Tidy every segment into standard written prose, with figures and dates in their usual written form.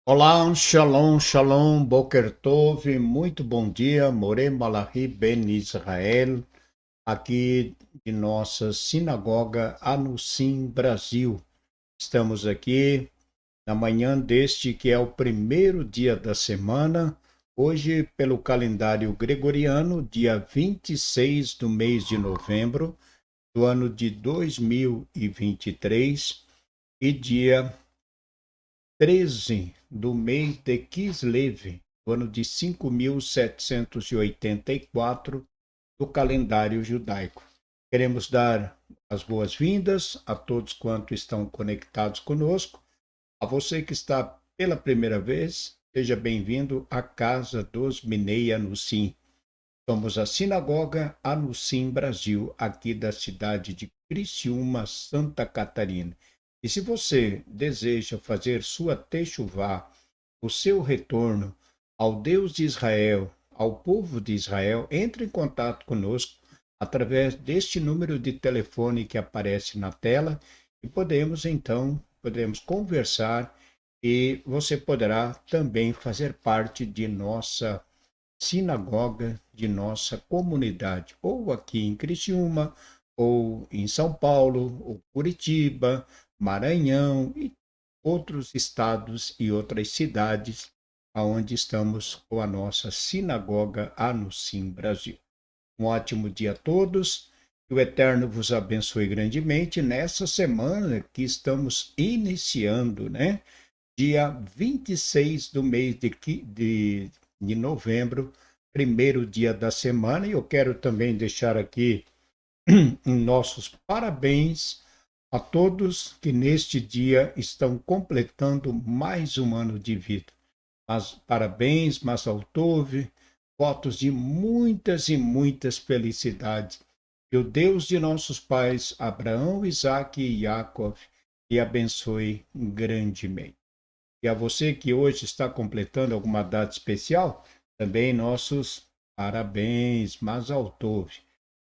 Olá, shalom, shalom, boker tov, muito bom dia, More Malachi Ben Israel, aqui de nossa sinagoga Anussim, Brasil. Estamos aqui na manhã deste que é o primeiro dia da semana, hoje pelo calendário gregoriano, dia 26 do mês de novembro do ano de 2023 e dia 13 do mês de Kislev, do ano de 5784 do calendário judaico. Queremos dar as boas-vindas a todos quanto estão conectados conosco. A você que está pela primeira vez, seja bem-vindo à Casa dos Minei Anussim. Somos a Sinagoga Anussim Brasil, aqui da cidade de Criciúma, Santa Catarina. E se você deseja fazer sua techuvá, o seu retorno ao Deus de Israel, ao povo de Israel, entre em contato conosco através deste número de telefone que aparece na tela e podemos conversar e você poderá também fazer parte de nossa sinagoga, de nossa comunidade, ou aqui em Criciúma, ou em São Paulo, ou Curitiba, Maranhão e outros estados e outras cidades aonde estamos com a nossa sinagoga Anussim Brasil. Um ótimo dia a todos. Que o Eterno vos abençoe grandemente nessa semana que estamos iniciando, né? Dia 26 do mês de novembro, primeiro dia da semana, e eu quero também deixar aqui nossos parabéns a todos que neste dia estão completando mais um ano de vida. Mas, parabéns, Masal Tov, votos de muitas e muitas felicidades. Que o Deus de nossos pais, Abraão, Isaque e Jacó, te abençoe grandemente. E a você que hoje está completando alguma data especial, também nossos parabéns, Mazal Tov.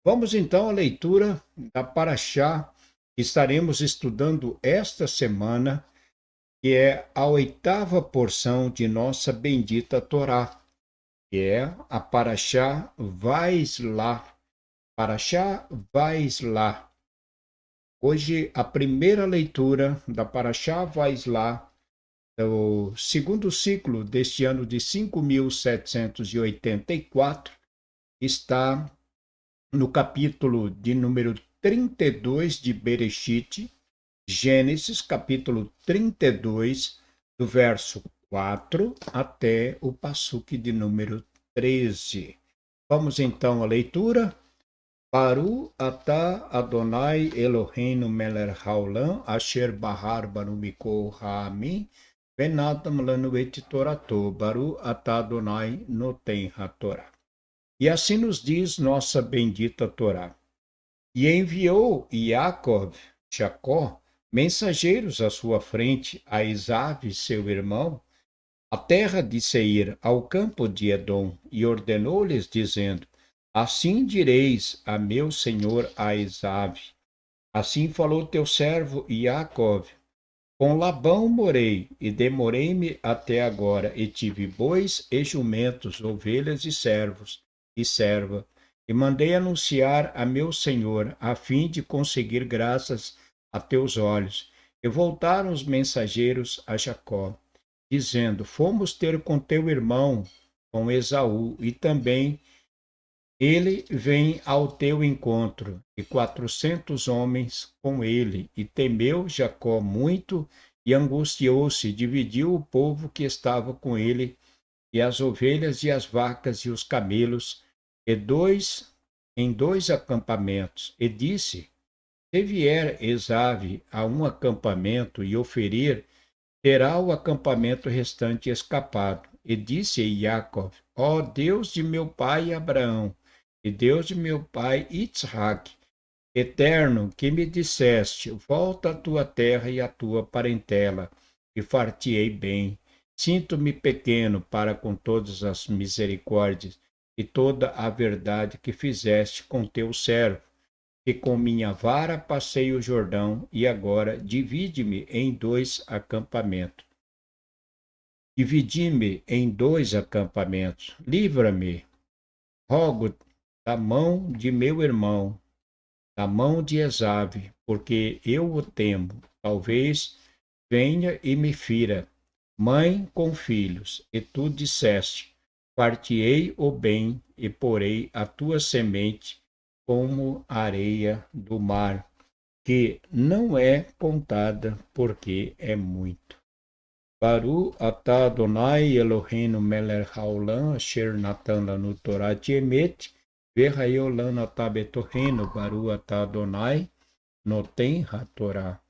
Vamos então à leitura da Paraxá que estaremos estudando esta semana, que é a oitava porção de nossa bendita Torá, que é a Paraxá Vaisla. Paraxá Vaisla. Hoje a primeira leitura da Paraxá Vaisla, o segundo ciclo deste ano de 5784 está no capítulo de número 32 de Bereshit, Gênesis, capítulo 32, do verso 4 até o passuque de número 13. Vamos então à leitura. Baru atah Adonai Eloheinu melech haolam asher bahar banu mikol ha'amim venatam lanu et torato Baru atah Adonai noten hatorá. E assim nos diz nossa bendita Torá. E enviou Jacó, mensageiros à sua frente, a Esav, seu irmão, à terra de Seir, ao campo de Edom, e ordenou-lhes, dizendo: Assim direis a meu senhor a Esav: Assim falou teu servo Jacó: Com Labão morei, e demorei-me até agora, e tive bois e jumentos, ovelhas e servos e serva, e mandei anunciar a meu senhor, a fim de conseguir graças a teus olhos. E voltaram os mensageiros a Jacó, dizendo: Fomos ter com teu irmão, com Esaú, e também ele vem ao teu encontro, e 400 homens com ele, e temeu Jacó muito, e angustiou-se, dividiu o povo que estava com ele, e as ovelhas e as vacas e os camelos, em dois acampamentos, e disse: Se vier Esave a um acampamento e oferir, terá o acampamento restante escapado. E disse Jacó: Ó Deus de meu pai Abraão, e Deus de meu pai Isaac, eterno, que me disseste: Volta à tua terra e à tua parentela, e far-te-ei bem. Sinto-me pequeno para com todas as misericórdias e toda a verdade que fizeste com teu servo, que com minha vara passei o Jordão, e agora divide-me em dois acampamentos. Dividi-me em dois acampamentos. Livra-me, rogo, da mão de meu irmão, da mão de Esav, porque eu o temo. Talvez venha e me fira. Mãe com filhos, e tu disseste: Partiei o bem e porei a tua semente como a areia do mar, que não é contada, porque é muito. Baru atah Adonai Eloheinu melech haolam asher natan lanu Torah emet ve'hayolam atah betoheinu Baru atah Adonai noten hatorá.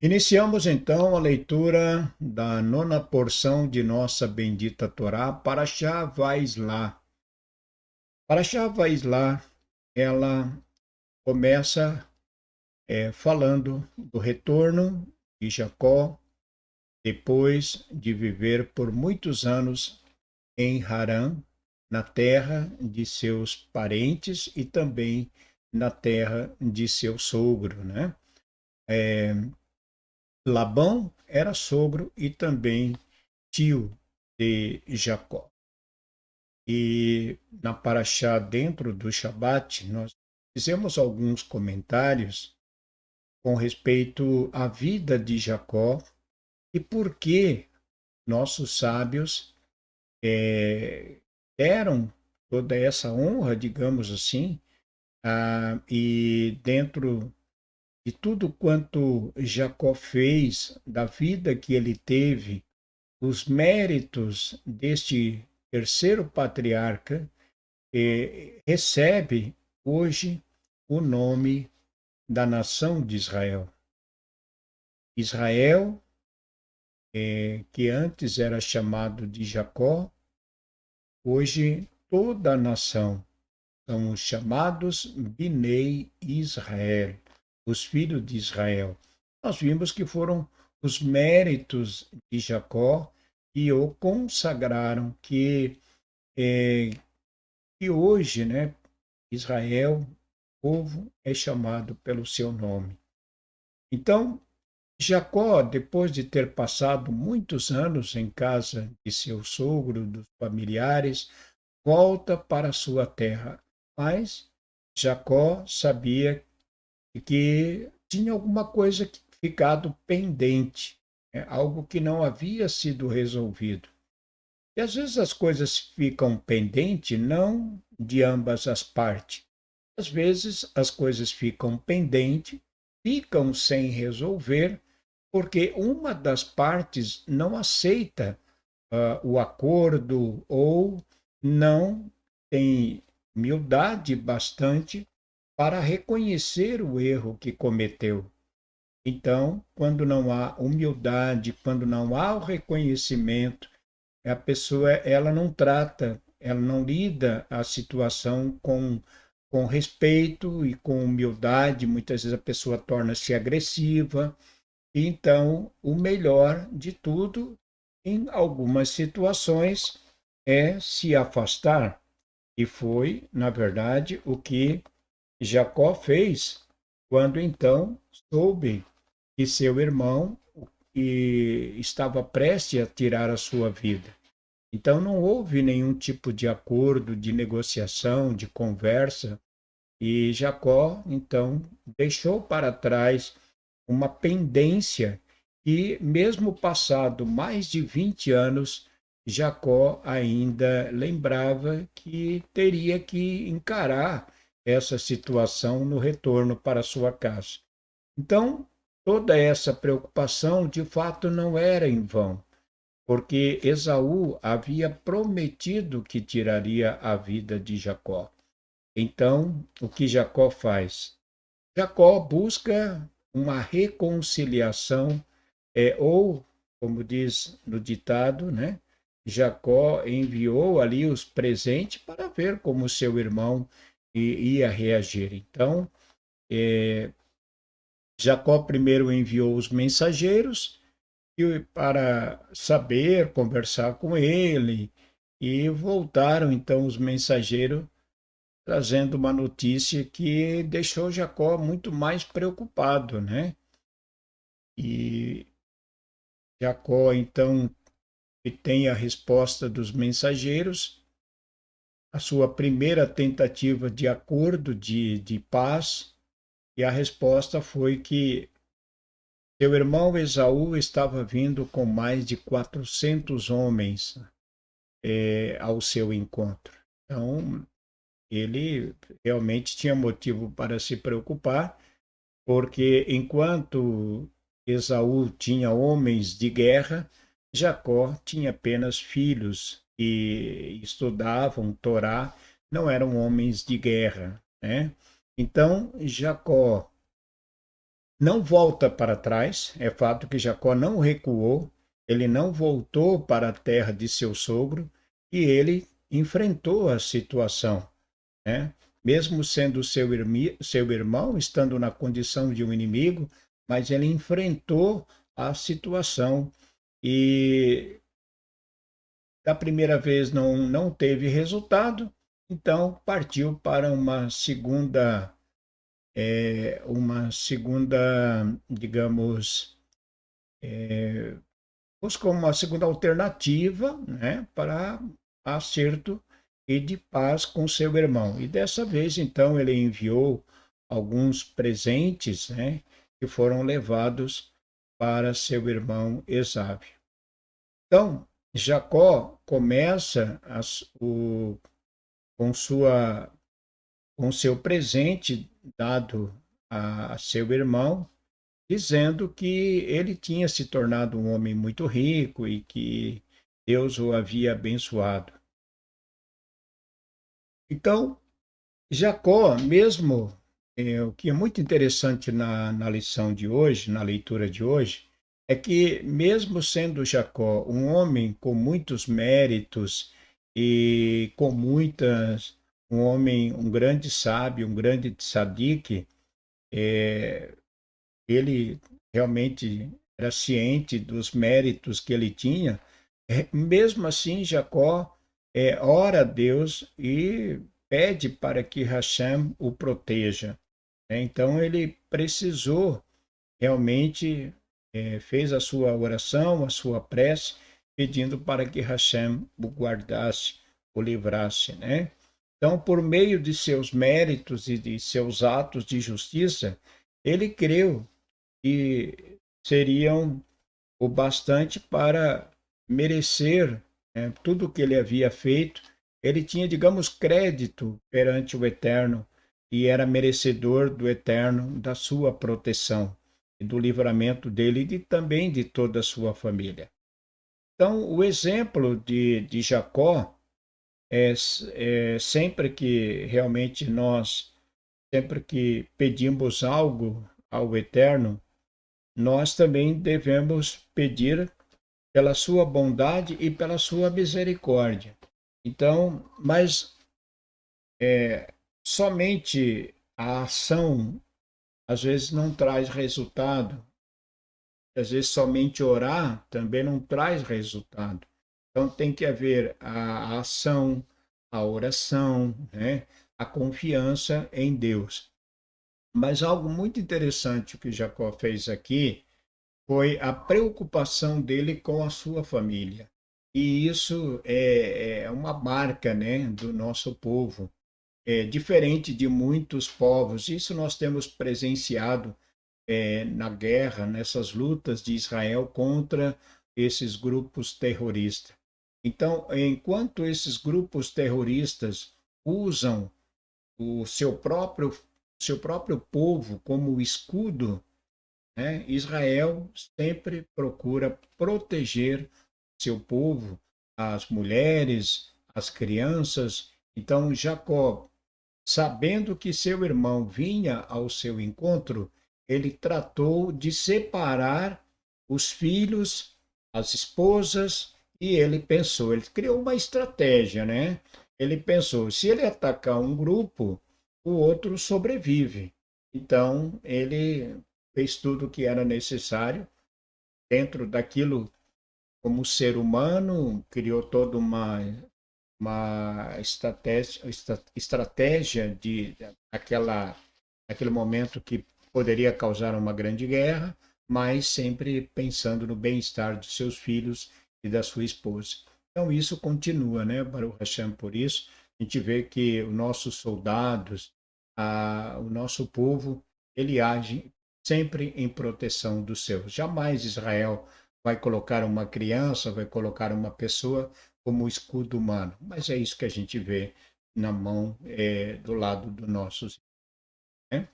Iniciamos então a leitura da nona porção de nossa bendita Torá, Parashá Vaishlá. Parashá Vaishlá, ela começa falando do retorno de Jacó depois de viver por muitos anos em Harã, na terra de seus parentes e também na terra de seu sogro, né? Labão era sogro e também tio de Jacó. E na Paraxá, dentro do Shabat, nós fizemos alguns comentários com respeito à vida de Jacó e por que nossos sábios deram toda essa honra, digamos assim, e dentro de tudo quanto Jacó fez, da vida que ele teve, os méritos deste terceiro patriarca, recebe hoje o nome da nação de Israel. Israel, que antes era chamado de Jacó, hoje toda a nação são os chamados Binei Israel, os filhos de Israel. Nós vimos que foram os méritos de Jacó que o consagraram, que hoje, né, Israel, povo, é chamado pelo seu nome. Então, Jacó, depois de ter passado muitos anos em casa de seu sogro, dos familiares, volta para sua terra. Mas Jacó sabia que tinha alguma coisa ficado pendente, algo que não havia sido resolvido. E às vezes as coisas ficam pendentes não de ambas as partes. Às vezes as coisas ficam pendentes, ficam sem resolver, porque uma das partes não aceita o acordo ou não tem humildade bastante para reconhecer o erro que cometeu. Então, quando não há humildade, quando não há o reconhecimento, a pessoa ela não trata, ela não lida a situação com respeito e com humildade. Muitas vezes a pessoa torna-se agressiva. Então, o melhor de tudo, em algumas situações, é se afastar. E foi, na verdade, o que Jacó fez quando então soube que seu irmão estava prestes a tirar a sua vida. Então não houve nenhum tipo de acordo, de negociação, de conversa, e Jacó então deixou para trás uma pendência e, mesmo passado mais de 20 anos, Jacó ainda lembrava que teria que encarar essa situação no retorno para sua casa. Então, toda essa preocupação de fato não era em vão, porque Esaú havia prometido que tiraria a vida de Jacó. Então, o que Jacó faz? Jacó busca uma reconciliação, ou, como diz no ditado, né? Jacó enviou ali os presentes para ver como seu irmão ia reagir. Então, Jacó primeiro enviou os mensageiros para saber, conversar com ele, e voltaram então os mensageiros trazendo uma notícia que deixou Jacó muito mais preocupado, né? E Jacó, então, tem a resposta dos mensageiros, a sua primeira tentativa de acordo, de paz, e a resposta foi que seu irmão Esaú estava vindo com mais de 400 homens ao seu encontro. Então, ele realmente tinha motivo para se preocupar, porque enquanto Esaú tinha homens de guerra, Jacó tinha apenas filhos que estudavam Torá, não eram homens de guerra, né? Então, Jacó não volta para trás, é fato que Jacó não recuou, ele não voltou para a terra de seu sogro e ele enfrentou a situação, né? Mesmo sendo seu irmão, estando na condição de um inimigo, mas ele enfrentou a situação e da primeira vez não teve resultado, então partiu para uma segunda, digamos, buscou uma segunda alternativa, né, para acerto e de paz com seu irmão. E dessa vez, então, ele enviou alguns presentes, né, que foram levados para seu irmão Esaú. Então, Jacó começa com com seu presente dado a seu irmão, dizendo que ele tinha se tornado um homem muito rico e que Deus o havia abençoado. Então, Jacó, mesmo, o que é muito interessante na lição de hoje, na leitura de hoje, é que, mesmo sendo Jacó um homem com muitos méritos e com um homem, um grande sábio, um grande tzadik, ele realmente era ciente dos méritos que ele tinha. Mesmo assim, Jacó ora a Deus e pede para que Hashem o proteja. Então, ele precisou realmente, fez a sua oração, a sua prece, pedindo para que Hashem o guardasse, o livrasse, né? Então, por meio de seus méritos e de seus atos de justiça, ele creu que seriam o bastante para merecer, tudo o que ele havia feito. Ele tinha, digamos, crédito perante o Eterno e era merecedor do Eterno, da sua proteção e do livramento dele e também de toda a sua família. Então, o exemplo de Jacó é sempre que realmente sempre que pedimos algo ao Eterno, nós também devemos pedir pela sua bondade e pela sua misericórdia. Então, mas somente a ação às vezes não traz resultado. Às vezes somente orar também não traz resultado. Então tem que haver a ação, a oração, né? A confiança em Deus. Mas algo muito interessante que Jacó fez aqui foi a preocupação dele com a sua família. E isso é uma marca, né, do nosso povo. É diferente de muitos povos. Isso nós temos presenciado na guerra, nessas lutas de Israel contra esses grupos terroristas. Então, enquanto esses grupos terroristas usam o seu próprio povo como escudo, né, Israel sempre procura proteger seu povo, as mulheres, as crianças. Então, Jacó, sabendo que seu irmão vinha ao seu encontro, ele tratou de separar os filhos, as esposas, e ele pensou, ele criou uma estratégia, né? Ele pensou, se ele atacar um grupo, o outro sobrevive. Então, ele fez tudo o que era necessário dentro daquilo como ser humano, criou toda uma estratégia aquele momento que poderia causar uma grande guerra, mas sempre pensando no bem-estar dos seus filhos e da sua esposa. Então isso continua, né, Baruch Hashem, por isso a gente vê que os nossos soldados, o nosso povo, ele age sempre em proteção dos seus. Jamais Israel vai colocar uma criança, vai colocar uma pessoa como escudo humano, mas é isso que a gente vê na mão do lado dos nossos, né?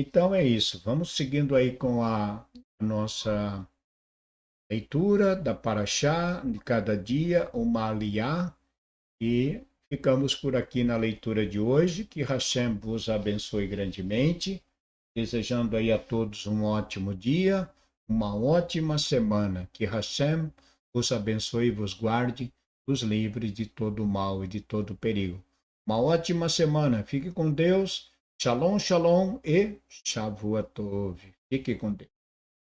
Então é isso. Vamos seguindo aí com a nossa leitura da Paraxá, de cada dia, uma aliá, e ficamos por aqui na leitura de hoje. Que Hashem vos abençoe grandemente, desejando aí a todos um ótimo dia, uma ótima semana. Que Hashem vos abençoe e vos guarde, vos livre de todo mal e de todo perigo. Uma ótima semana. Fique com Deus. Shalom, shalom e Shavuot Tov. Fique com Deus.